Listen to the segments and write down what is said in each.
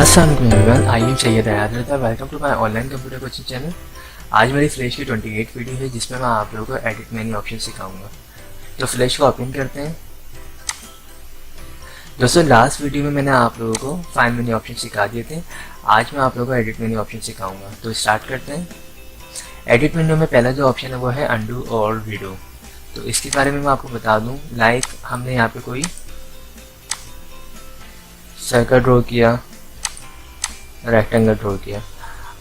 अस्सलाम वालेकुम everyone, I am Syed Hayat. Welcome to my online computer coaching channel. आज मेरी फ्लैश की 28 वीडियो है जिसमें मैं आप लोगों को एडिट मेन्यू ऑप्शन सिखाऊंगा। तो फ्लैश को ओपन करते हैं। दोस्तों, लास्ट वीडियो में मैंने आप लोगों को फाइल मेन्यू ऑप्शन सिखा दिए थे। आज मैं आप लोगों को एडिट मेन्यू ऑप्शन सिखाऊंगा। तो स्टार्ट करते हैं। एडिट मेन्यू में पहला जो ऑप्शन है वो है अनडू और रीडो। तो इसके बारे में मैं आपको बता दूँ। लाइक हमने यहाँ पे कोई सर्कल ड्रॉ किया, रेक्टेंगल ड्रॉ किया।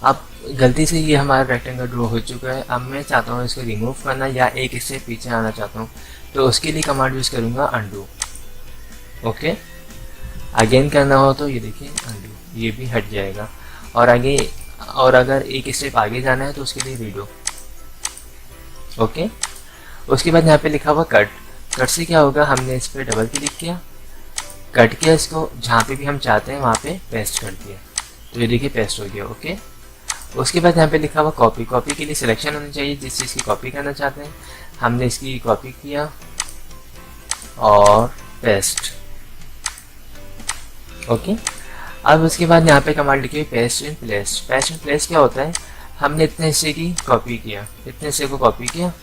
अब गलती से ये हमारा रेक्टेंगल ड्रॉ हो चुका है। अब मैं चाहता हूँ इसको रिमूव करना या एक इससे पीछे आना चाहता हूँ, तो उसके लिए कमांड यूज़ करूँगा अनडू। ओके, अगेन करना हो तो ये देखिए अनडू, ये भी हट जाएगा। और आगे, और अगर एक स्टेप आगे जाना है तो उसके लिए रीडो। ओके, उसके बाद यहाँ पे लिखा हुआ कट। कट से क्या होगा, हमने इस पर डबल क्लिक किया, कट किया, इसको जहाँ पे भी हम चाहते हैं वहाँ पे पेस्ट कर दिया। तो ये देखिए पेस्ट हो गया। ओके, उसके बाद यहाँ पे लिखा हुआ कॉपी। कॉपी के लिए सिलेक्शन होनी चाहिए जिस चीज़ की कॉपी करना चाहते हैं। हमने इसकी कॉपी किया और पेस्ट। ओके, अब उसके बाद यहाँ पे कमांड लिखी हुई paste in place. Paste in place क्या होता है, हमने इतने हिस्से की कॉपी किया, इतने हिस्से को कॉपी किया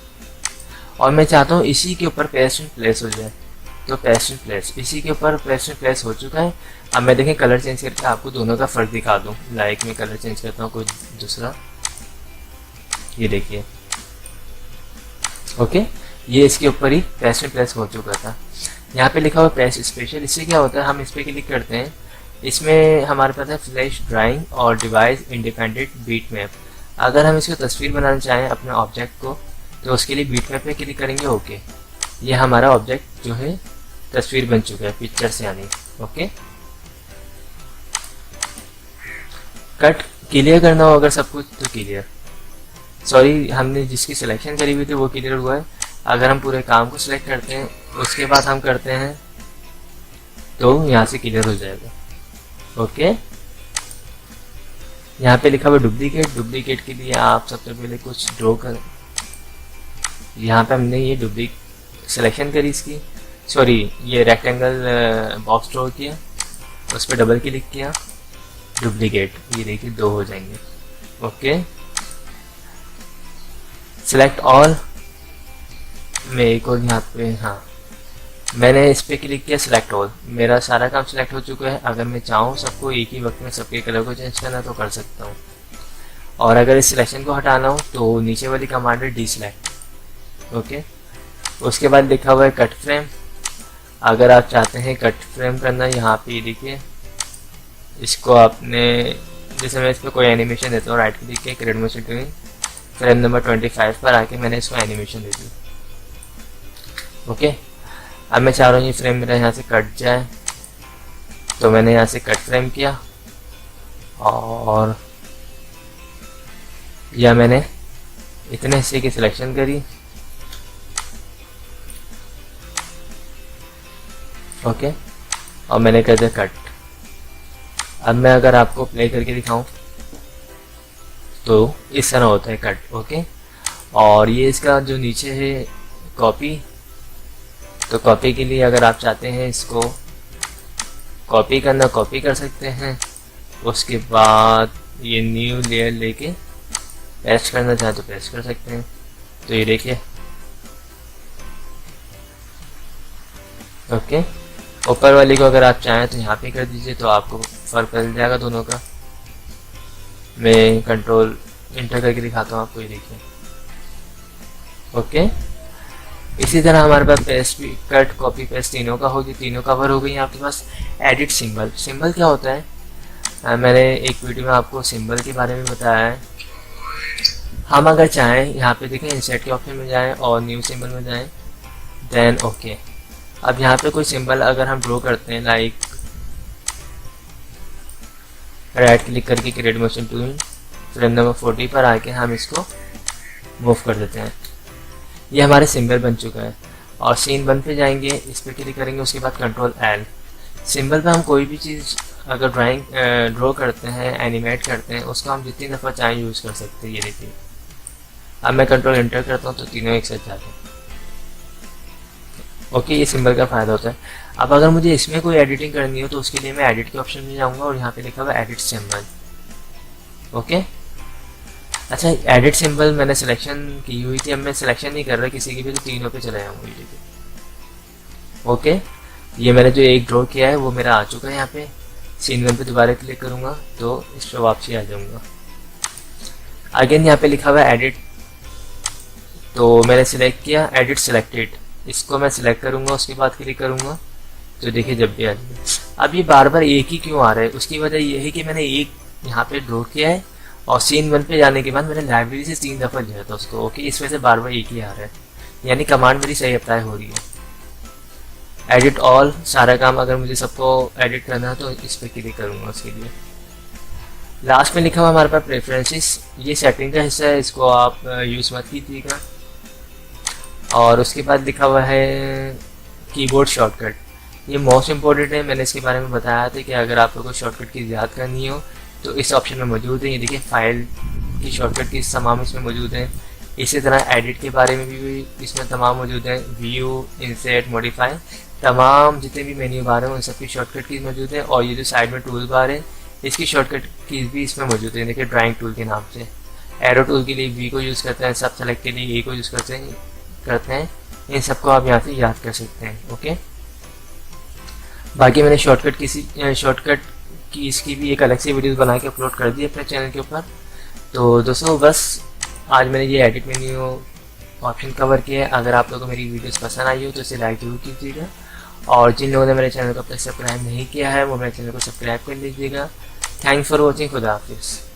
और मैं चाहता हूँ इसी के ऊपर पेस्ट इन प्लेस हो जाए। तो पेस्ट इन प्लेस, इसी के ऊपर पेस्ट इन प्लेस हो चुका है। अब मैं देखें कलर चेंज करके आपको दोनों का फ़र्क दिखा दूँ। लाइक मैं कलर चेंज करता हूँ कोई दूसरा, ये देखिए। ओके, ये इसके ऊपर ही पेस्ट इन प्लेस हो चुका था। यहाँ पे लिखा हुआ पेस्ट स्पेशल। इससे क्या होता है, हम इस पर क्लिक करते हैं, इसमें हमारे पास है फ्लैश ड्राइंग और डिवाइस इंडिपेंडेंट बीट मैप। अगर हम इसको तस्वीर बनाना चाहें अपने ऑब्जेक्ट को, तो उसके लिए बीट मैप पे क्लिक करेंगे। ओके, ये हमारा ऑब्जेक्ट जो है तस्वीर बन चुका है, पिक्चर से यानी। ओके, कट क्लियर करना हो अगर सब कुछ तो क्लियर, सॉरी हमने जिसकी सिलेक्शन करी हुई थी वो क्लियर हुआ है। अगर हम पूरे काम को सिलेक्ट करते हैं उसके बाद हम करते हैं तो यहाँ से क्लियर हो जाएगा। ओके, यहाँ पे लिखा हुआ डुप्लीकेट। डुप्लीकेट के लिए आप सबसे पहले कुछ ड्रॉ करें। यहाँ पे हमने ये डुप्लीकेट सिलेक्शन करी इसकी, सॉरी ये रेक्टेंगल बॉक्स ड्रॉ किया, उस पर डबल क्लिक किया, डुप्लीकेट, ये देखिए दो हो जाएंगे। ओके, सिलेक्ट ऑल में एक और यहाँ पे, हाँ मैंने इस पर क्लिक किया सिलेक्ट ऑल। मेरा सारा काम सिलेक्ट हो चुका है। अगर मैं चाहूँ सबको एक ही वक्त में सबके कलर को चेंज करना तो कर सकता हूँ। और अगर इस सिलेक्शन को हटाना हो तो नीचे वाली कमांड है डी सिलेक्ट। ओके, उसके बाद लिखा हुआ है कट फ्रेम। अगर आप चाहते हैं कट फ्रेम करना, यहाँ पे देखिए इसको आपने, जैसे मैं इस पर कोई एनिमेशन देता हूँ, राइट क्लिक किया, create motion tool, frame number 25 पर आके मैंने इसको एनिमेशन दे दी। ओके, अब मैं चाह रहा हूँ ये फ्रेम मेरा यहाँ से कट जाए, तो मैंने यहाँ से कट फ्रेम किया और या मैंने इतने हिस्से की सिलेक्शन करी। ओके, और मैंने कर दिया कट। अब मैं अगर आपको प्ले करके दिखाऊं तो इस तरह होता है कट। ओके, और ये इसका जो नीचे है कॉपी, तो कॉपी के लिए अगर आप चाहते हैं इसको कॉपी करना, कॉपी कर सकते हैं। उसके बाद ये न्यू लेयर लेके पेस्ट करना चाहे तो पेस्ट कर सकते हैं। तो ये देखिए। ओके, ऊपर वाली को अगर आप चाहें तो यहाँ पे कर दीजिए, तो आपको फर्क मिल जाएगा दोनों का। मैं कंट्रोल इंटर करके दिखाता हूँ आपको, ये देखिए। ओके, इसी तरह हमारे पास पेस्ट भी, कट, कॉपी, पेस्ट तीनों का होगी, तीनों कवर हो गई। आपके पास एडिट सिंबल। सिंबल क्या होता है, मैंने एक वीडियो में आपको सिंबल के बारे में बताया है। हम अगर चाहें यहाँ पे देखें इंसर्ट के ऑप्शन में जाएं और न्यू सिंबल में जाएं, देन ओके। अब यहाँ पे कोई सिंबल अगर हम ड्रॉ करते हैं, लाइक राइट क्लिक करके create motion tool, frame number 40 पर आके हम इसको मूव कर देते हैं। ये हमारे सिंबल बन चुका है। और सीन 1 पे जाएंगे, इस पर क्लिक करेंगे, उसके बाद कंट्रोल एल। सिंबल पे हम कोई भी चीज़ अगर ड्राइंग ड्रॉ करते हैं, एनिमेट करते हैं, उसको हम जितनी दफ़ा चाहें यूज़ कर सकते हैं। ये देखिए, अब मैं कंट्रोल एंटर करता हूँ तो तीनों एक साथ जाते हैं। ओके, ये सिंबल का फ़ायदा होता है। अब अगर मुझे इसमें कोई एडिटिंग करनी हो तो उसके लिए मैं एडिट के ऑप्शन में जाऊँगा और यहाँ पे लिखा हुआ एडिट सिंबल। ओके, अच्छा, एडिट सिंबल मैंने सिलेक्शन की हुई थी, अब मैं सिलेक्शन नहीं कर रहा किसी की भी, तो तीनों पे चले जाऊँगा ये। ओके, ये मैंने जो एक ड्रॉ किया है वो मेरा आ चुका है। यहाँ पे सीन 1 पे दोबारा क्लिक करूँगा तो इस पर वापसी आ जाऊँगा। अगेन यहाँ पे लिखा हुआ है एडिट, तो मैंने सिलेक्ट किया एडिट सिलेक्टेड, इसको मैं सिलेक्ट करूँगा, उसके बाद क्लिक करूँगा तो देखिए जब भी आ जाएगा। अब ये बार बार एक ही क्यों आ रहा है, उसकी वजह ये है कि मैंने एक यहाँ पे ड्रॉ किया है और सीन 1 पे जाने के बाद मैंने लाइब्रेरी से 3 दफ़ा लिया था उसको। ओके, इस वजह से बार बार एक ही आ रहा है, यानी कमांड मेरी सही अप्लाई हो रही है। एडिट ऑल, सारा काम अगर मुझे सबको एडिट करना है तो इस पर क्लिक करूँगा उसके लिए। लास्ट में लिखा हुआ हमारे पास प्रेफरेंसेस, ये सेटिंग का हिस्सा है, इसको आप यूज़ मत कीजिएगा। और उसके बाद लिखा हुआ है कीबोर्ड शॉर्टकट, ये मोस्ट इम्पोर्टेंट है। मैंने इसके बारे में बताया था कि अगर आप लोगों को शॉर्टकट की याद करनी हो तो इस ऑप्शन में मौजूद है। ये देखिए फाइल की शॉर्टकट की तमाम इसमें मौजूद है। इसी तरह एडिट के बारे में भी इसमें तमाम मौजूद है, व्यू, इंसर्ट, मॉडिफाई, तमाम जितने भी मेन्यू बार हैं उन सब की शॉर्टकट की मौजूद है। और ये जो साइड में टूल बार है इसकी शॉर्टकट की भी इसमें मौजूद है। देखिए ड्राइंग टूल के नाम से, एरो टूल के लिए वी को यूज़ करते हैं, सब सेलेक्ट के लिए ए को यूज़ करते हैं। इन सबको आप यहाँ से याद कर सकते हैं। ओके, बाकी मैंने शॉर्टकट की इसकी भी एक अलग से वीडियोस बना के अपलोड कर दी अपने चैनल के ऊपर। तो दोस्तों बस आज मैंने ये एडिट मेन्यू ऑप्शन कवर किया है। अगर आप लोगों को मेरी वीडियोस पसंद आई हो तो इसे लाइक जरूर कीजिएगा, और जिन लोगों ने मेरे चैनल को अब तक सब्सक्राइब नहीं किया है वो मेरे चैनल को सब्सक्राइब कर लीजिएगा। थैंक्स फॉर वॉचिंग, खुदा हाफिज़।